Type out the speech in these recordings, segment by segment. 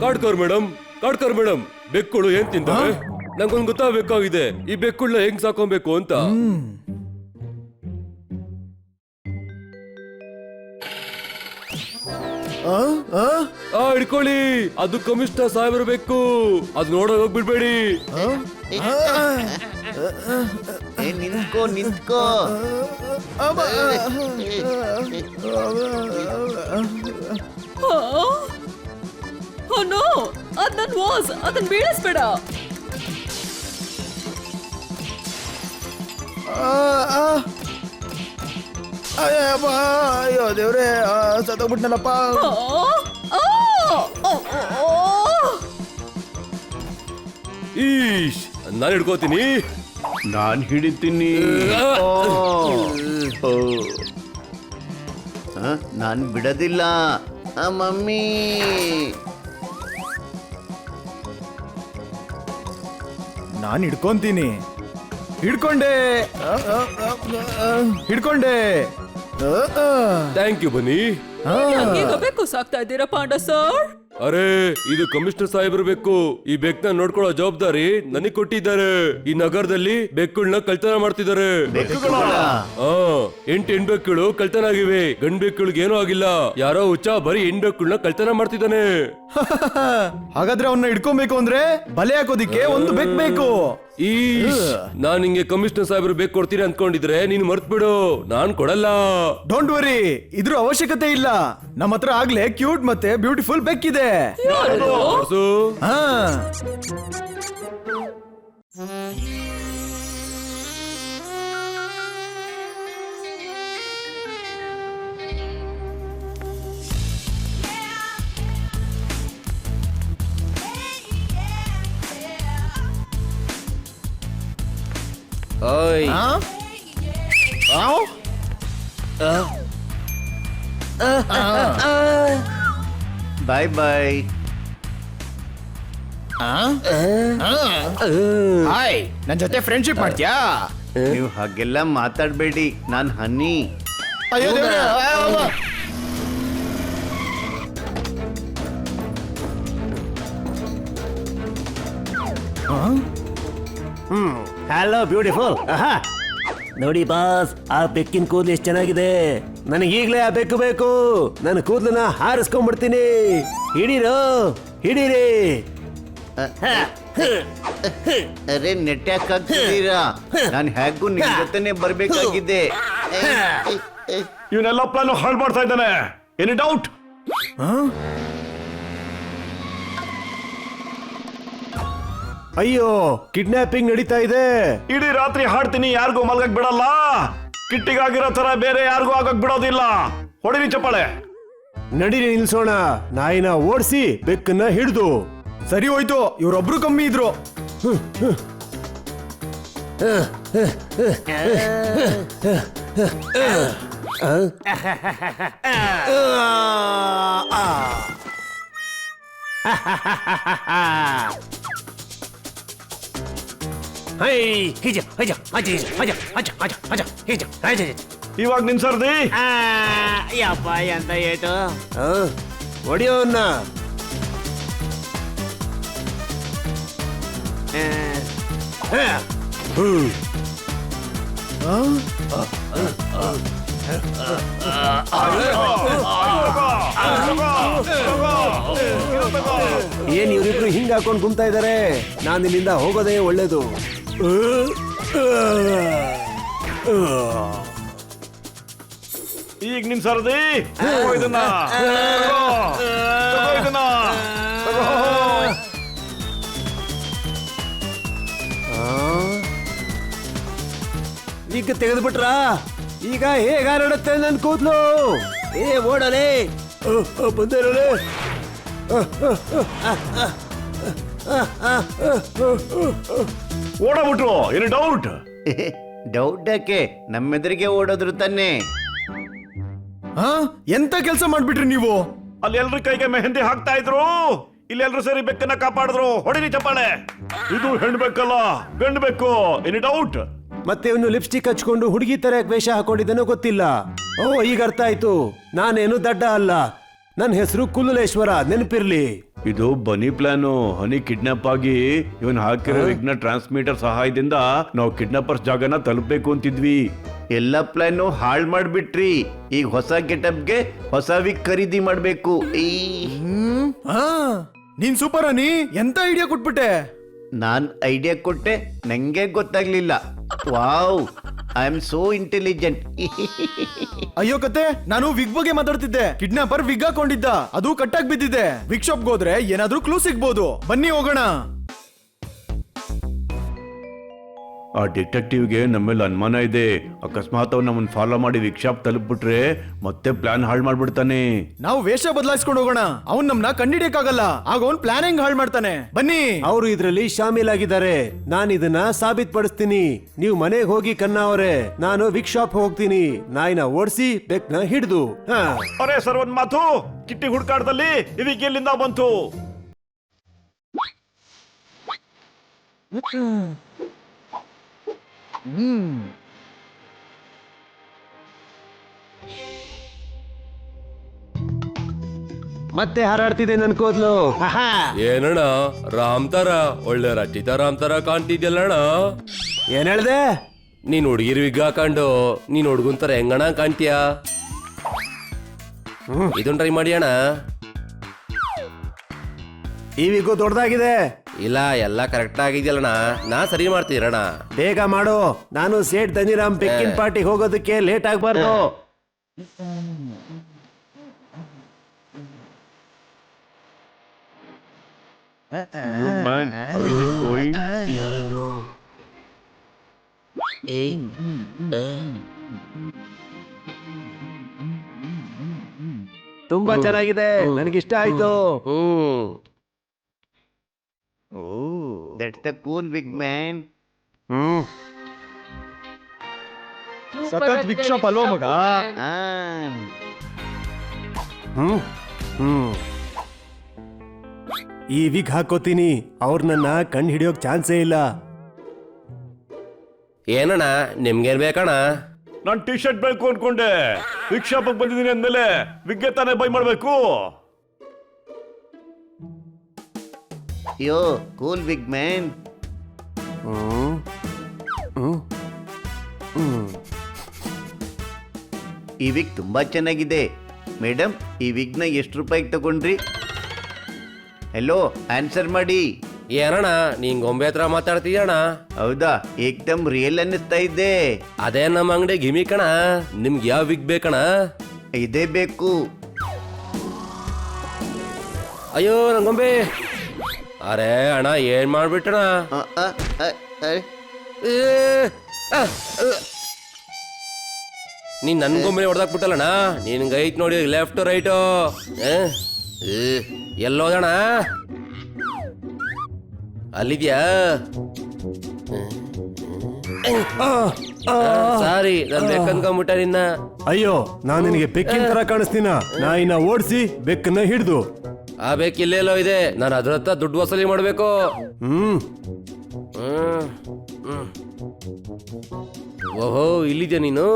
ಕಾಡ್ಕರ್ madam ಬೆಕ್ಕುಳು ಏನ್ ತಿಂತಾರೆ ನಂಗೊಂದು ಗೊತ್ತಾಗಬೇಕಾಗಿದೆ ಈ ಬೆಕ್ಕುಳ್ಳ ಹೆಂಗ್ ಸಾಕೊಬೇಕು ಅಂತ. ಹಿಡ್ಕೊಳ್ಳಿ, ಅದು ಕಮಿಷನರ್ ಸಾಹೇಬ್ರ ಬೆಕ್ಕು, ಅದು ನೋಡೋಕ್ ಹೋಗ್ಬಿಡ್ಬೇಡಿ. ನಿಂತ್ಕೋ ನಿಂತ್ಕೋ. ಅದ್ ನನ್ ವಾಸ್, ಅದನ್ ಬೀಳಿಸ್ಬೇಡ. ಅಯ್ಯೋ ದೇವ್ರೆ, ಸತ್ತೋಗ್ಬಿಟ್ನಲ್ಲಪ್ಪ. ಈಶ್, ನಾನು ಹಿಡ್ಕೋತೀನಿ. ನಾನ್ ಹಿಡಿತೀನಿ. ನಾನ್ ಬಿಡೋದಿಲ್ಲ ಮಮ್ಮಿ. ನಾನ್ ಹಿಡ್ಕೊಂತೀನಿ. ಹಿಡ್ಕೊಂಡೆ. ಥ್ಯಾಂಕ್ ಯು ಬನ್ನಿ. ಬೇಕು ಸಾಕ್ತಾ ಇದ್ದೀರಾ ಪಾಂಡ ಸರ್? ಅರೆ, ಇದು ಕಮಿಷನರ್ ಸಾಹೇಬ್ರ ಬೆಕ್ಕು. ಈ ಬೆಕ್ಕನ್ನ ನೋಡ್ಕೊಳ್ಳೋ ಜವಾಬ್ದಾರಿ ನನಗ್ ಕೊಟ್ಟಿದ್ದಾರೆ. ಈ ನಗರದಲ್ಲಿ ಬೆಕ್ಕುಗಳನ್ನ ಕಳ್ತನ ಮಾಡ್ತಿದ್ದಾರೆ. 8 ಹೆಣ್ಬೆಕ್ಕುಗಳು ಕಳ್ತನ ಆಗಿವೆ. ಗಂಡ್ ಬೆಕ್ಕುಳಿಗೆ ಏನೂ ಆಗಿಲ್ಲ. ಯಾರೋ ಹುಚ್ಚ ಬರೀ ಹೆಣ್ಬೆಕ್ಕುಗಳನ್ನ ಕಳ್ತನ ಮಾಡ್ತಿದ್ದಾನೆ. ಹಾಗಾದ್ರೆ ಅವನ್ನ ಹಿಡ್ಕೊಬೇಕು ಅಂದ್ರೆ ಬಲೆ ಹಾಕೋದಿಕ್ಕೆ ಒಂದು ಬೆಕ್ ಬೇಕು. ನಾನ್ ನಿಂಗೆ ಕಮಿಷನರ್ ಸಾಹೇಬ್ರು ಬೇಕು ಕೊಡ್ತೀನಿ ಅನ್ಕೊಂಡಿದ್ರೆ ನೀನು ಮರ್ತ್ ಬಿಡು, ನಾನ್ ಕೊಡಲ್ಲ. ಡೋಂಟ್ ವರಿ, ಇದ್ರ ಅವಶ್ಯಕತೆ ಇಲ್ಲ. ನಮ್ಮ ಹತ್ರ ಆಗ್ಲೇ ಕ್ಯೂಟ್ ಮತ್ತೆ ಬ್ಯೂಟಿಫುಲ್ ಬೆಕ್ಕಿದೆ. ಹಾ, ಓಯ್, ಬಾಯ್ ಬಾಯ್. ಹಾಯ್, ನನ್ ಜೊತೆ ಫ್ರೆಂಡ್ಶಿಪ್ ಮಾಡ್ತೀಯಾ? ನೀವು ಹಾಗೆಲ್ಲ ಮಾತಾಡ್ಬೇಡಿ, ನಾನ್ ಹನಿ. ಅಯ್ಯೋ ದೇವ್ರೆ. Hello beautiful. ನೋಡಿ ಬಾಸ್, ಆ ಬೆಕ್ಕಿನ ಕೂದಲು ಎಷ್ಟು ಚೆನ್ನಾಗಿದೆ. ನನಗೆ ಈಗಲೇ ಆ ಬೆಕ್ಕು ಬೇಕು. ನನ್ನ ಕೂದಲನ್ನ ಹಾರಿಸ್ಕೊಂಡ್ಬಿಡ್ತೀನಿ. ಹಿಡೀರೋ, ಹಿಡೀರಿ. ಅರೆ, ನೆಟ್ಟಾಕ್ತೀರಾ? ನಾನು ಹೇಗೂ ನಿಮ್ ಜೊತೆನೆ ಬರ್ಬೇಕಾಗಿದೆ. ಇವನೆಲ್ಲ ಪ್ಲಾನ್ ಹಾಳು ಮಾಡ್ತಾ ಇದ್ದಾನೆ. Any doubt? ಅಯ್ಯೋ, ಕಿಡ್ನಾಪಿಂಗ್ ನಡೀತಾ ಇದೆ. ಇಡೀ ರಾತ್ರಿ ಹಾಡ್ತೀನಿ, ಯಾರಿಗೂ ಮಲ್ಗಕ್ ಬಿಡಲ್ಲ. ಕಿಟ್ಟಿಗಾಗಿರೋ ತರ ಬೇರೆ ಯಾರಿಗೂ ಆಗಕ್ ಬಿಡೋದಿಲ್ಲ. ಹೊಡಿರಿ ಚಪ್ಪಾಳೆ. ನಡೀರಿ, ನಿಲ್ಸೋಣ. ನಾಯಿನ ಓಡಿಸಿ ಬೆಕ್ಕನ್ನ ಹಿಡಿದು. ಸರಿ ಹೋಯ್ತು, ಇವ್ರೊಬ್ರು ಕಮ್ಮಿ ಇದ್ರು. ಇವಾಗ ನಿನ್ ಸರ್ದಿ. ಯಪ್ಪ, ಎಂತ ಏಟು. ಹೊಡಿಯೋನ್ನ. ಏನ್ ಇವ್ರಿಬ್ರು ಹಿಂಗ ಹಾಕೊಂಡ್ ಗುಮ್ತಾ ಇದಾರೆ? ನಾನ್ ಇಲ್ಲಿಂದ ಹೋಗೋದೇ ಒಳ್ಳೇದು. ಈಗ ನಿನ್ ಸರ್ದಿ. ಇದನ್ನ ಈಗ ತೆಗೆದ್ಬಿಟ್ರ? ಈಗ ಹೇಗ ಹಾರಾಡುತ್ತೆ ನನ್ ಕೂದ್ಲು? ಏ ಓಡಲೇ, ಬಂದಿರಲೇ. ಓಡಬಿಟ್ರು. ಏನು ಡೌಟ್? ಡೌಟ್ ಯಾಕೆ? ನಮ್ಮೆದುರಿಗೆ ಓಡೋದ್ರು ತಾನೆ. ಎಂತ ಕೆಲಸ ಮಾಡ್ಬಿಟ್ರಿ ನೀವು? ಅಲ್ಲಿ ಎಲ್ರ ಕೈಗೆ ಮೆಹಂದಿ ಹಾಕ್ತಾ ಇದ್ರು, ಇಲ್ಲಿ ಎಲ್ರು ಸೇರಿ ಬೆಕ್ಕನ್ನ ಕಾಪಾಡಿದ್ರು. ಹೊಡಿರಿ ಚಪ್ಪಾಳೆ. ಇದು ಹೆಣ್ಬೇಕಲ್ಲ, ಗಂಡು ಬೇಕು. Any doubt? ಮತ್ತೆ ಇವನು ಲಿಪ್ಸ್ಟಿಕ್ ಹಚ್ಕೊಂಡು ಹುಡುಗಿ ತರ ಯಾಕ್ ವೇಷ ಹಾಕೊಂಡಿದ್ದಾನೋ ಗೊತ್ತಿಲ್ಲ. ಓ ಈಗ ಅರ್ಥ ಆಯ್ತು, ನಾನೇನು ದಡ್ಡ ಅಲ್ಲ, ನನ್ನ ಹೆಸರು ಕುಲ್ಲುಲೇಶ್ವರ, ನೆನಪಿರ್ಲಿ. ಇದು ಬನಿ ಪ್ಲಾನು. ಹನಿ ಕಿಡ್ನಾಪ್ ಆಗಿ ಇವನ್ ಹಾಕಿರೋ ವಿಘ್ನ ಟ್ರಾನ್ಸ್ಮಿಟರ್ ಸಹಾಯದಿಂದ ನಾವು ಕಿಡ್ನಾಪರ್ಸ್ ಜಾಗನ ತಲುಪಬೇಕು ಅಂತಿದ್ವಿ. ಎಲ್ಲ ಪ್ಲಾನು ಹಾಳ್ ಮಾಡ್ಬಿಟ್ರಿ. ಈಗ ಹೊಸ ಗೆಟಪ್ಗೆ ಹೊಸ ವಿಗ್ ಖರೀದಿ ಮಾಡ್ಬೇಕು. ಹಾ ನೀನ್ ಸೂಪರ್ ಹನಿ, ಎಂತ ಐಡಿಯಾ ಕೊಟ್ಬಿಟ್ಟೆ. ನಾನ್ ಐಡಿಯಾ ಕೊಟ್ಟೆ, ನಂಗೆ ಗೊತ್ತಾಗ್ಲಿಲ್ಲ. Wow, I am so intelligent. ಅಯ್ಯೋ ಕತೆ, ನಾನು ವಿಗ್ ಬಗ್ಗೆ ಮಾತಾಡ್ತಿದ್ದೆ. ಕಿಡ್ನಾಪರ್ ವಿಗ್ ಹಾಕೊಂಡಿದ್ದ, ಅದು ಕಟ್ಟಾಗಿ ಬಿದ್ದಿದೆ. ವಿಗ್ ಶಾಪ್ ಹೋದ್ರೆ ಏನಾದ್ರೂ ಕ್ಲೂ ಸಿಗ್ಬೋದು. ಬನ್ನಿ ಹೋಗೋಣ. ಆ ಡಿಟೆಕ್ಟಿವ್ಗೆ ನಮ್ಮ ಮೇಲೆ ಅನುಮಾನ ಇದೆ. ಅಕಸ್ಮಾತ್ ಅವ್ನು ನಮ್ಮನ್ನ ಫಾಲೋ ಮಾಡಿ ವಿಗ್ ಶಾಪ್ ತಲುಪ್ಬಿಟ್ರೆ ಮತ್ತೆ ಪ್ಲಾನ್ ಹಾಳು ಮಾಡ್ಬಿಡ್ತಾನೆ. ನಾವು ವೇಷ ಬದಲಾಯಿಸ್ಕೊಂಡು ಹೋಗೋಣ. ಅವ್ನ್ ನಮ್ನ ಕಂಡಿಡಿಯಕ್ಕಾಗಲ್ಲ, ಆಗ ಅವ್ನ್ ಪ್ಲಾನ್ ಹೆಂಗ್ ಹಾಳು ಮಾಡ್ತಾನೆ. ಬನ್ನಿ. ಅವರು ಇದ್ರಲ್ಲಿ ಶಾಮೀಲಾಗಿದ್ದಾರೆ. ನಾನು ಇದನ್ನ ಸಾಬೀತ್ ಪಡಿಸ್ತೀನಿ. ನೀವು ಮನೆಗೆ ಹೋಗಿ ಕನ್ನ ಅವರೇ, ನಾನು ವಿಗ್ ಶಾಪ್ ಹೋಗ್ತೀನಿ. ನಾಯಿನ ಓಡಿಸಿ ಬೆಕ್ನ ಹಿಡಿದು. ಅರೆ ಸರ್, ಒಂದ್ ಮಾತು. ಕಿಟ್ಟಿ ಹುಡ್ಕಾಟದಲ್ಲಿ ಇದಕ್ಕೆ ಎಲ್ಲಿಂದ ಬಂತು? ಮತ್ತೆ ಹಾರಾಡ್ತಿದೆ ನನ್ ಕೂದ್ಲು. ಏನಣ್ಣ ರಾಮ್ ತರ, ಒಳ್ಳೆ ರಚಿತ ರಾಮ್ ತರ ಕಾಣ್ತಿದ್ಯಲ್ಲಣ್ಣ. ಏನ್ ಹೇಳ್ದೆ? ನೀನ್ ಹುಡುಗಿರ್ ವಿಗ್ ಹಾಕೊಂಡು ನೀನ್ ಹುಡುಗನ್ ತರ ಹೆಂಗಣ ಕಾಣ್ತೀಯ? ಇದನ್ ಟ್ರೈ ಮಾಡಿ ಅಣ್ಣ. ಈ ವಿಗ್ಗು ದೊಡ್ಡದಾಗಿದೆ. ಇಲ್ಲ, ಎಲ್ಲ ಕರೆಕ್ಟ್ ಆಗಿದ್ಯಲ್ಲಣ್ಣ. ನಾ ಸರಿ ಮಾಡ್ತೀರಣ್ಣ. ಬೇಗ ಮಾಡು, ನಾನು ಸೇಠ್ ಧನಿರಾಮ್ ಬೆಕ್ಕಿನ ಪಾರ್ಟಿಗೆ ಹೋಗೋದಕ್ಕೆ ಲೇಟ್ ಆಗ್ಬಾರ್ದು. ತುಂಬಾ ಚೆನ್ನಾಗಿದೆ, ನನಗಿಷ್ಟ ಆಯ್ತು. That's the cool big man. ಸಖತ್ ವಿಗ್ ಶಾಪ್ ಅಲ್ವಾ ಮಗ? ಈ ವಿಗ್ ಹಾಕೋತೀನಿ, ಅವ್ರು ನನ್ನ ಕಣ್ ಹಿಡಿಯೋಕ್ ಚಾನ್ಸೇ ಇಲ್ಲ. ಏನಣ್ಣ ನಿಮ್ಗೇನ್ ಬೇಕಣ್ಣ? ನಾನ್ ಟಿ ಶರ್ಟ್ ಬೇಕು ಅನ್ಕೊಂಡೆ. ವಿಗ್ ಶಾಪ್ ಬಂದಿದ್ದೀನಿ ಅಂದ್ಮೇಲೆ ವಿಗ್ಗೆ ತಾನೇ ಬೈ ಮಾಡ್ಬೇಕು. Yo, cool big man. ಈ ವಿಗ್ ತುಂಬಾ ಚೆನ್ನಾಗಿದೆ. ಮೇಡಮ್, ಈ ವಿಗ್ನ ಎಷ್ಟು ರೂಪಾಯಿಗೆ ತಗೊಂಡ್ರಿ? ಹೆಲೋ, ಆನ್ಸರ್ ಮಾಡಿ. ಏನಣ್ಣ ನೀನ್ ಗೊಂಬೆ ಹತ್ರ ಮಾತಾಡ್ತೀಯಣ್ಣ? ಹೌದಾ? ಏಕ್ದಮ್ ರಿಯಲ್ ಅನ್ನಿಸ್ತಾ ಇದ್ದೆ. ಅದೇ ನಮ್ಮ ಅಂಗಡಿ ಗಿಮಿ ಕಣ. ನಿಮ್ಗೆ ಯಾವ ವಿಗ್ ಬೇಕಣ್ಣ? ಇದೇ ಬೇಕು. ಅಯ್ಯೋ ನನ್ ಗೊಂಬೆ. ಅರೆ ಅಣ್ಣ ಏನ್ ಮಾಡ್ಬಿಟ್ಟಣ? ಅ, ಅ, ಅ, ಅ. ನೀನ್ ನನ್ ಗೊಂಬೆ ಹೊಡೆದಾಕ್ಬಿಟ್ಟಲ್ಲಣ್ಣ. ನಿನ್ಗೆ ಐತ್ ನೋಡಿ ಲೆಫ್ಟ್ ರೈಟು. ಎಲ್ಲೋದಣ್ಣ? ಅಲ್ಲಿದ್ಯಾ? ಸಾರಿ, ನಾನು ಬೆಕ್ಕನ್ಕೊಂಬಿಟ್ಟ ನಿನ್ನ. ಅಯ್ಯೋ, ನಾನ್ ನಿನಗೆ ಬೆಕ್ಕಿನ ತರ ಕಾಣಿಸ್ತೀನ? ನಾಯಿನ ಓಡಿಸಿ ಬೆಕ್ಕನ್ನ ಹಿಡಿದು. ಆ ಬೆಕ್ ಇಲ್ಲೆಲ್ಲೋ ಇದೆ. ನಾನು ಅದ್ರ ಹತ್ರ ದುಡ್ಡು ವಸೂಲಿ ಮಾಡ್ಬೇಕು. ಓಹೋ, ಇಲ್ಲಿದ್ಯಾ ನೀನು?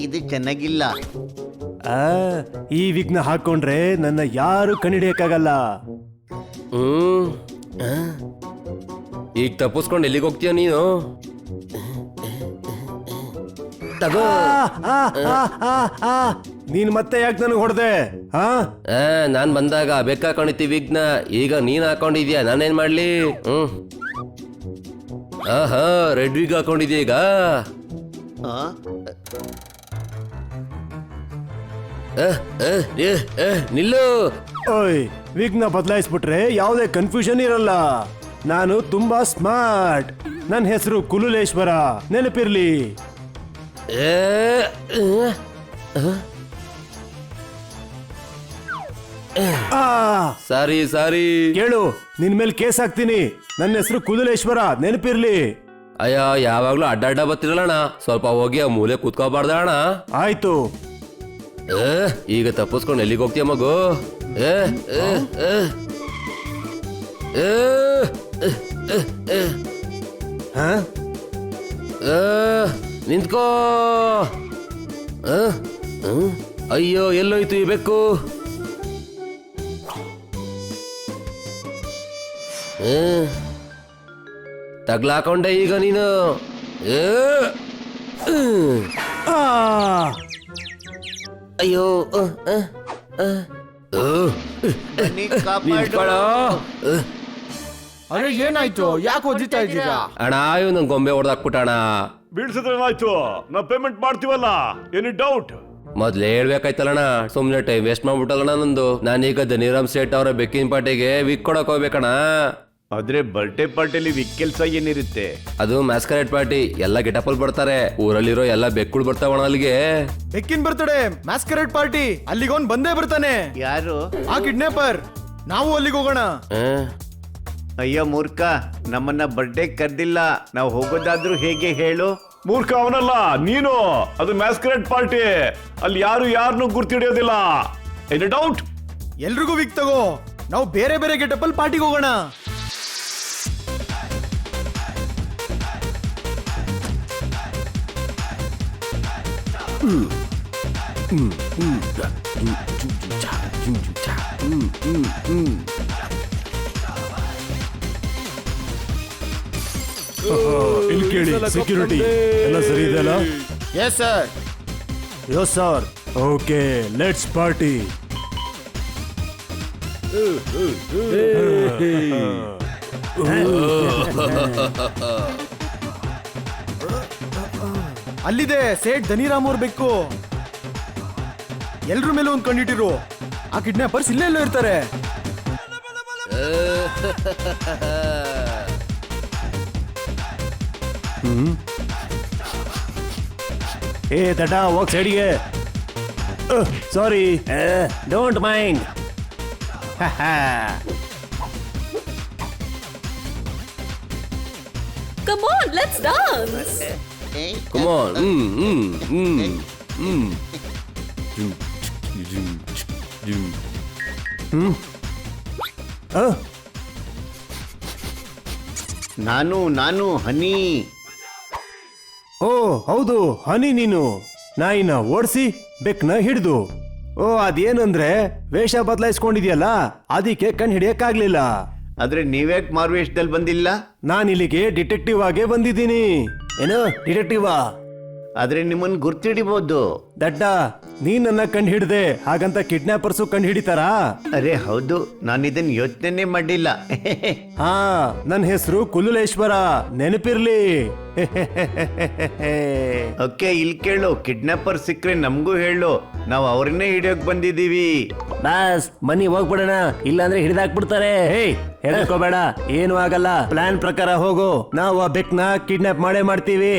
ಇದು ಚೆನ್ನಾಗಿಲ್ಲ. ಈ ವಿಗ್ನ ಹಾಕೊಂಡ್ರೆ ನನ್ನ ಯಾರು ಕಣ್ಣಿಡಿಯಕ್ಕಾಗಲ್ಲ. ಈಗ ತಪ್ಪಿಸ್ಕೊಂಡು ಎಲ್ಲಿಗೆ ಹೋಗ್ತೀಯ ನೀನು? ತಗೋ. ನೀನ್ ಮತ್ತೆ ಯಾಕೆ ನನಗೆ ಹೊಡೆದೆ? ನಾನ್ ಬಂದಾಗ ಬೆಕ್ಕ ಹಾಕೊಂಡಿತ್ತಿ ವಿಗ್ನ. ಈಗ ನೀನ್ ಹಾಕೊಂಡಿದ್ಯಾ, ನಾನೇನ್ ಮಾಡ್ಲಿ? ಆಹಾ, ರೆಡ್ ವಿಗ್ ಹಾಕೊಂಡಿದ್ಯಾ ಈಗ. ನಿಲ್ಲು. ಓಯ್, ವಿಗ್ನ ಬದಲಾಯಿಸ್ಬಿಟ್ರೆ ಯಾವುದೇ ಕನ್ಫ್ಯೂಷನ್ ಇರಲ್ಲ. ನಾನು ತುಂಬಾ ಸ್ಮಾರ್ಟ್. ನನ್ನ ಹೆಸರು ಕುಲ್ಲುಲೇಶ್ವರ, ನೆನಪಿರ್ಲಿ. ಸಾರಿ ಸಾರಿ. ಕೇಳು, ನಿನ್ ಮೇಲೆ ಕೇಸ್ ಹಾಕ್ತೀನಿ. ನನ್ನ ಹೆಸರು ಕುಲ್ಲುಲೇಶ್ವರ, ನೆನಪಿರ್ಲಿ. ಅಯ್ಯ, ಯಾವಾಗ್ಲೂ ಅಡ್ಡ ಬರ್ತಿರಲ್ಲಣ್ಣ. ಸ್ವಲ್ಪ ಹೋಗಿ ಆ ಮೂಲೆ ಕೂತ್ಕೋಬಾರ್ದಣ್ಣ. ಆಯ್ತು. ಈಗ ತಪ್ಪಿಸ್ಕೊಂಡು ಎಲ್ಲಿಗೆ ಹೋಗ್ತೀಯ ಮಗು? ಹಾ ನಿಂತ್ಕೋ. ಆ? ಹ್ಮ್? ಅಯ್ಯೋ ಎಲ್ಲೋಯ್ತು ಈ ಬೆಕ್ಕು? ತಗ್ಲಾಕೊಂಡೆ ಈಗ ನೀನು. ಆ! ಅಯ್ಯೋ ಬನ್ನಿ, ಕಾಪಾಡು. ನಿಂತ್ಕೊಳ್ಳೋ. ಅರೆ ಏನಾಯ್ತು? ಯಾಕೆ ಒದ್ದಿತಾ ಇದ್ದೀರಾ? ಅಣ್ಣ ಇವ್ ನನ್ ಗೊಂಬೆ ಹೊಡೆದಾಕ್ಬಿಟ್ಟಣ. ಬೀಳ್ಸಿದ್ರೆ ಏನಾಯ್ತು? ನಾವು ಪೇಮೆಂಟ್ ಮಾಡ್ತೀವಲ್ಲ, ಎನಿ ಡೌಟ್? ಮೊದ್ಲೇ ಹೇಳ್ಬೇಕಾಯ್ತಲ್ಲಣ್ಣ, ಸುಮ್ನೆ ಟೈಮ್ ವೇಸ್ಟ್ ಮಾಡ್ಬಿಟ್ಟಲ್ಲಣ್ಣ ನಂದು. ನಾನೀಗ ಧನಿರಾಮ್ ಸೇಠ್ ಅವರ ಬೆಕ್ಕಿನ ಪಾರ್ಟಿಗೆ ವಿಕ್ ಕೊಡಕ್ ಹೋಗ್ಬೇಕಣ್ಣ. ಆದ್ರೆ ಬರ್ಡೇ ಪಾರ್ಟಿಲಿ ವಿಕ್ ಕೆಲ್ಸ ಏನಿರುತ್ತೆ? ಅದು ಮ್ಯಾಸ್ಕರೇಟ್ ಪಾರ್ಟಿ, ಎಲ್ಲ ಗೆಟಪಲ್ ಬರ್ತಾರೆ. ಊರಲ್ಲಿರೋ ಎಲ್ಲ ಬೆಕ್ಕುಳು ಬರ್ತಾವಣ ಅಲ್ಲಿಗೆ. ಬೆಕ್ಕಿನ ಬರ್ತಡೆ ಮ್ಯಾಸ್ಕರೇಡ್ ಪಾರ್ಟಿ, ಅಲ್ಲಿಗೊಂದ್ ಬಂದೇ ಬರ್ತಾನೆ. ಯಾರು? ಆ ಕಿಡ್ನಾಪರ್. ನಾವು ಅಲ್ಲಿಗೆ ಹೋಗೋಣ. ಅಯ್ಯೋ ಮೂರ್ಖ, ನಮ್ಮನ್ನ ಬರ್ಡೇ ಕರ್ದಿಲ್ಲ, ನಾವು ಹೋಗೋದಾದ್ರೂ ಹೇಗೆ ಹೇಳು? ಮೂರ್ಖ ಅವನಲ್ಲ ನೀನು. ಅದು ಮ್ಯಾಸ್ಕರೇಟ್ ಪಾರ್ಟಿ, ಅಲ್ಲಿ ಯಾರು ಯಾರನ್ನು ಗುರ್ತಿಡಿಯೋದಿಲ್ಲ. Any doubt? ಎಲ್ರಿಗೂ ವಿಕ್ ತಗೋ, ನಾವು ಬೇರೆ ಬೇರೆ ಗೆಟಪಲ್ ಪಾರ್ಟಿಗೆ ಹೋಗೋಣ. ಇಲ್ಲಿ ಕೇಳಿ, ಸೆಕ್ಯೂರಿಟಿ ಎಲ್ಲ ಸರಿ ಇದೆಯಲ್ಲ? Yes sir. Yo sir. Okay, let's party. ಅಲ್ಲಿದೆ ಸೇಠ್ ಧನಿರಾಮ್ ಅವ್ರ ಬೆಕ್ಕು. ಎಲ್ರ ಮೇಲೂ ಒಂದ್ ಕಂಡಿಟ್ಟಿರು. ಆ ಕಿಡ್ನಾಪರ್ಸ್ ಇಲ್ಲೇ ಎಲ್ಲೋ ಇರ್ತಾರೆ. ಏ ತಟ ಹೋಗ್ ಸೈಡ್ಗೆ. Sorry, don't mind. Come on, let's dance. Come on. ನಾನು ಹನಿ. ಓ ಹೌದು, ಹನಿ ನೀನು. ನಾಯಿನ ಓಡಿಸಿ ಬೆಕ್ನ ಹಿಡಿದು. ಓ ಅದೇನಂದ್ರೆ ವೇಷ ಬದಲಾಯಿಸ್ಕೊಂಡಿದ್ಯಲ್ಲ, ಅದಕ್ಕೆ ಕಣ್ ಹಿಡಿಯಕ್ಕಾಗ್ಲಿಲ್ಲ. ಆದ್ರೆ ನೀವ್ಯಾಕ್ ಮಾರ್ವೇಶದಲ್ಲಿ ಬಂದಿಲ್ಲ? ನಾನು ಇಲ್ಲಿಗೆ ಡಿಟೆಕ್ಟಿವ್ ಆಗೇ ಬಂದಿದ್ದೀನಿ. ಏನು ಡಿಟೆಕ್ಟಿವಾ? ಆದ್ರೆ ನಿಮ್ಮನ್ ಗುರ್ತಿಡಿಬಹುದು. ದಡ್ಡ, ನೀನ್ ನನ್ನ ಕಂಡು ಹಿಡ್ದೆ, ಹಾಗಂತ ಕಿಡ್ನಾಪರ್ಸು ಕಂಡು ಹಿಡಿತಾರಾ? ಅರೆ ಹೌದು, ನಾನು ಇದನ್ನ ಯೋಚನೆ ಮಾಡಿಲ್ಲ. ಹಾ, ನನ್ನ ಹೆಸರು ಕುಲ್ಲುಲೇಶ್ವರ, ನೆನಪಿರ್ಲಿ. ಓಕೆ, ಇಲ್ಲಿ ಕೇಳು, ಕಿಡ್ನಾಪರ್ ಸಿಕ್ಕ್ರೆ ನಮಗೂ ಹೇಳು, ನಾವು ಅವ್ರನ್ನೇ ಹಿಡಿಯೋಕ್ ಬಂದಿದೀವಿ. ಬಾಸ್ ಮನಿ ಹೋಗ್ಬಿಡೋಣ, ಇಲ್ಲಾಂದ್ರೆ ಹಿಡಿದಾಕ್ಬಿಡ್ತಾರೆ. ಹೇ ಹೆದರ್ಕೋಬೇಡ, ಏನು ಆಗಲ್ಲ. ಪ್ಲಾನ್ ಪ್ರಕಾರ ಹೋಗು, ನಾವು ಆ ಬೆಕ್ನ ಕಿಡ್ನಾಪ್ ಮಾಡೇ ಮಾಡ್ತೀವಿ.